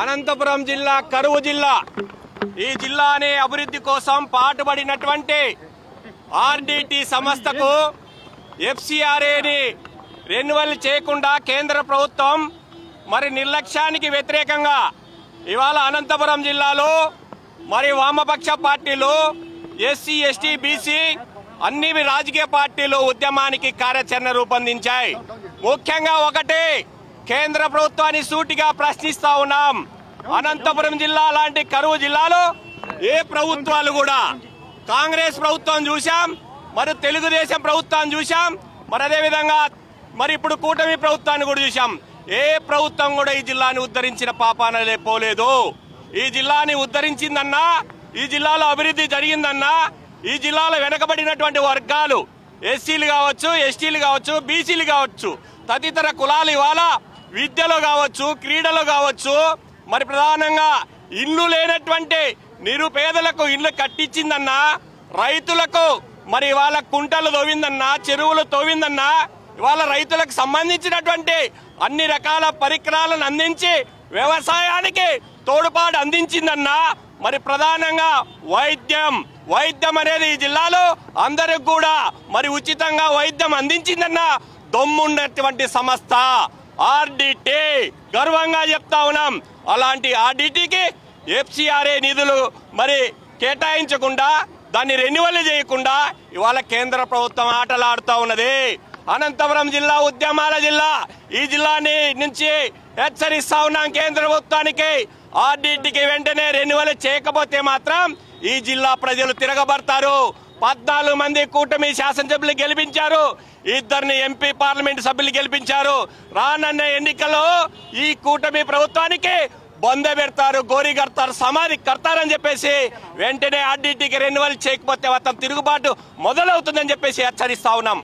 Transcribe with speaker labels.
Speaker 1: అనంతపురం జిల్లా కరువు జిల్లా. ఈ జిల్లాని అభివృద్ధి కోసం పాటుపడినటువంటి ఆర్డిటి సంస్థకు ఎఫ్సిఆర్ఏని రెన్యువల్ చేయకుండా కేంద్ర ప్రభుత్వం మరి నిర్లక్ష్యానికి వ్యతిరేకంగా ఇవాళ అనంతపురం జిల్లాలో మరి వామపక్ష పార్టీలు, ఎస్సీ, ఎస్టీ, బీసీ అన్ని రాజకీయ పార్టీలు ఉద్యమానికి కార్యాచరణ రూపొందించాయి. ముఖ్యంగా ఒకటి, కేంద్ర ప్రభుత్వాన్ని సూటిగా ప్రశ్నిస్తా ఉన్నాం. అనంతపురం జిల్లా లాంటి కరువు జిల్లాలో ఏ ప్రభుత్వాలు కూడా, కాంగ్రెస్ ప్రభుత్వం చూశాం, మరి తెలుగుదేశం ప్రభుత్వాన్ని చూశాం, మరి అదేవిధంగా మరి ఇప్పుడు కూటమి ప్రభుత్వాన్ని కూడా చూశాం. ఏ ప్రభుత్వం కూడా ఈ జిల్లాని ఉద్ధరించిన పాపాన పోలేదు. ఈ జిల్లాని ఉద్ధరించిందన్నా, ఈ జిల్లాలో అభివృద్ధి జరిగిందన్నా, ఈ జిల్లాలో వెనకబడినటువంటి వర్గాలు ఎస్సీలు కావచ్చు, ఎస్టీలు కావచ్చు, బీసీలు కావచ్చు, తదితర కులాలు ఇవాళ విద్యలో కావచ్చు, క్రీడలో కావచ్చు, మరి ప్రధానంగా ఇల్లు లేనటువంటి నిరుపేదలకు ఇల్లు కట్టించిందన్నా, రైతులకు మరి ఇవాళ కుంటలు తోవిందన్నా, చెరువులు తోవిందన్నా, ఇవాళ రైతులకు సంబంధించినటువంటి అన్ని రకాల పరికరాలను అందించి వ్యవసాయానికి తోడ్పాటు అందించిందన్నా, మరి ప్రధానంగా వైద్యం అనేది ఈ జిల్లాలో అందరికి కూడా మరి ఉచితంగా వైద్యం అందించిందన్న దమ్మున్నటువంటి సంస్థ ఆర్డిటి. గర్వంగా చెప్తా ఉన్నాం. అలాంటి ఆర్డిటికి ఎఫ్సిఆర్ఏ నిధులు మరి కేటాయించకుండా, దాన్ని రెన్యువల్ చేయకుండా ఇవాళ కేంద్ర ప్రభుత్వం ఆటలాడుతూ ఉన్నది. అనంతపురం జిల్లా ఉద్యమాల జిల్లా. ఈ జిల్లాని నుంచి హెచ్చరిస్తా ఉన్నాం కేంద్ర ప్రభుత్వానికి. ఆర్డిటికి వెంటనే రెన్యువల్ చేయకపోతే మాత్రం ఈ జిల్లా ప్రజలు తిరగబడతారు. 14 మంది కూటమి శాసనసభ్యులు గెలిపించారు, 2 ఎంపీ పార్లమెంట్ సభ్యులు గెలిపించారు. రానున్న ఎన్నికల్లో ఈ కూటమి ప్రభుత్వానికి బొంద పెడతారు, గోరి కడతారు, సమాధి కడతారని చెప్పేసి వెంటనే ఆర్డిటికి రెన్యువల్ చేయకపోతే మొత్తం తిరుగుబాటు మొదలవుతుందని చెప్పేసి హెచ్చరిస్తా ఉన్నాం.